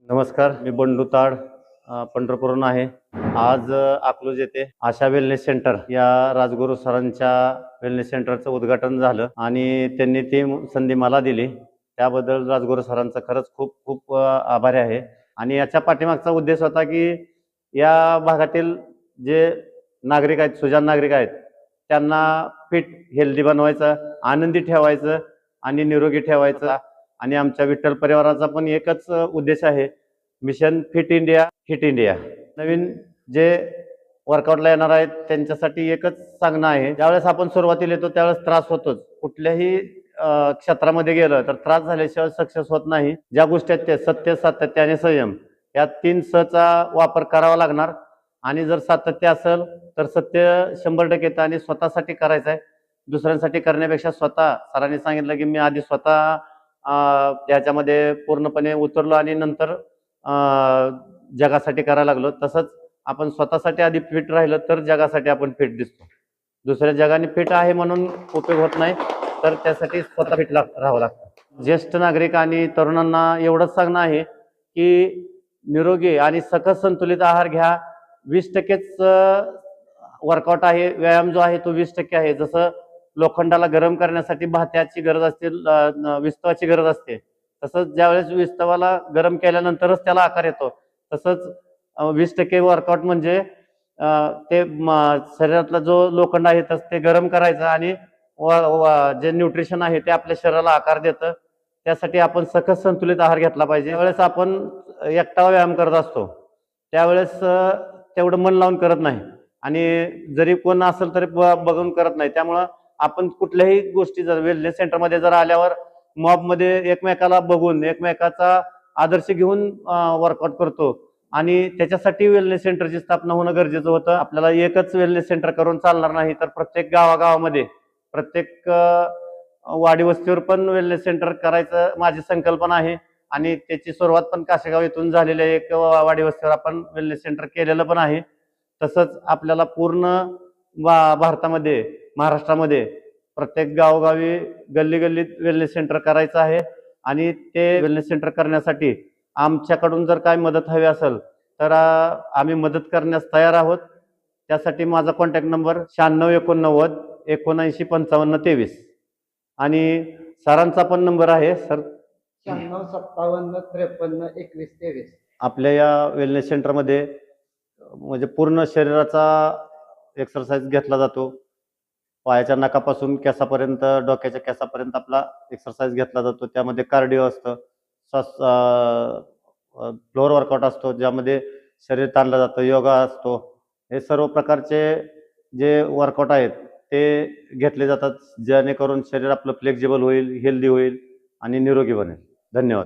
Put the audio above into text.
नमस्कार, मी बंडू ताड पंढरपूरहून आहे. आज अकलूज येथे आशा वेलनेस सेंटर या राजगुरू सरांच्या वेलनेस सेंटरचं उद्घाटन झालं आणि त्यांनी ती संधी मला दिली. त्याबद्दल राजगुरू सरांचा खरंच खूप खूप आभारी आहे. आणि याच्या पाठीमागचा उद्देश होता की या भागातील जे नागरिक आहेत, सुजाण नागरिक आहेत, त्यांना फिट हेल्दी बनवायचं, आनंदी ठेवायचं आणि निरोगी ठेवायचं. आणि आमच्या विठ्ठल परिवाराचा पण एकच उद्देश आहे, mission fit India hit India. नवीन जे वर्कआउटला येणार आहेत त्यांच्यासाठी एकच सांगणं आहे, ज्यावेळेस आपण सुरुवातीला येतो त्यावेळेस त्रास होतोच. कुठल्याही क्षेत्रामध्ये गेलं तर त्रास झाल्याशिवाय सक्सेस होत नाही. ज्या गोष्टी आहेत ते सत्य, सातत्य आणि संयम या 3 सचा वापर करावा लागणार. आणि जर सातत्य असेल तर सत्य 100% येतं आणि स्वतःसाठी करायचं आहे. दुसऱ्यांसाठी करण्यापेक्षा स्वतः, सरांनी सांगितलं की मी आधी स्वतः त्याच्यामध्ये पूर्णपणे उतरलो आणि नंतर जगासाठी करायला लागलो. तसंच आपण स्वतःसाठी आधी फिट राहिलं तर जगासाठी आपण फिट दिसतो. दुसऱ्या जगाने फिट आहे म्हणून उपयोग होत नाही, तर त्यासाठी स्वतः फिट राहावं लागतं. ज्येष्ठ नागरिक आणि तरुणांना एवढंच सांगणं आहे की निरोगी आणि सकस संतुलित आहार घ्या. 20%च वर्कआउट आहे, व्यायाम जो आहे तो 20% आहे. जसं लोखंडाला गरम करण्यासाठी भात्याची गरज असते, विस्तवाची गरज असते, तसंच ज्यावेळेस विस्तवाला गरम केल्यानंतरच त्याला आकार येतो. तसंच 20% वर्कआउट म्हणजे ते शरीरातला जो लोखंड आहे तसं ते गरम करायचं आणि जे न्यूट्रिशन आहे ते आपल्या शरीराला आकार देतं. त्यासाठी आपण सकस संतुलित आहार घेतला पाहिजे. ज्यावेळेस आपण एकटा व्यायाम करत असतो त्यावेळेस तेवढं मन लावून करत नाही आणि जरी कोण असेल तरी बघून करत नाही. त्यामुळं आपण कुठल्याही गोष्टी जर वेलनेस सेंटरमध्ये जर आल्यावर मॉबमध्ये एकमेकाला बघून एकमेकाचा आदर्श घेऊन वर्कआउट करतो आणि त्याच्यासाठी वेलनेस सेंटरची स्थापना होणं गरजेचं होतं. आपल्याला एकच वेलनेस सेंटर करून चालणार नाही, तर प्रत्येक गावागावामध्ये, प्रत्येक वाडी वस्तीवर पण वेलनेस सेंटर करायचं माझी संकल्पना आहे. आणि त्याची सुरुवात पण काशेगाव इथून झालेली आहे. एक वाडी वस्तीवर आपण वेलनेस सेंटर केलेलं पण आहे. तसंच आपल्याला पूर्ण भारतामध्ये, महाराष्ट्रामध्ये प्रत्येक गावोगावी, गल्ली गल्लीत वेलनेस सेंटर करायचं आहे. आणि ते वेलनेस सेंटर करण्यासाठी आमच्याकडून जर काय मदत हवी असेल तर आम्ही मदत करण्यास तयार आहोत. त्यासाठी माझा कॉन्टॅक्ट नंबर 9689 795523 आणि सरांचा पण नंबर आहे सर 9657532123. आपल्या या वेलनेस सेंटरमध्ये म्हणजे पूर्ण शरीराचा एक्सरसाइज घेतला जातो. पायाच्या नखापासून केसापर्यंत, डोक्याच्या केसापर्यंत आपला एक्सरसाइज घेतला जातो. त्यामध्ये कार्डिओ असतं, फ्लोअर वर्कआउट असतो, ज्यामध्ये शरीर ताणलं जातं, योगा असतो. हे सर्व प्रकारचे जे वर्कआउट आहेत ते घेतले जातात, जेणेकरून शरीर आपलं फ्लेक्झिबल होईल, हेल्दी होईल आणि निरोगी बनेल. धन्यवाद.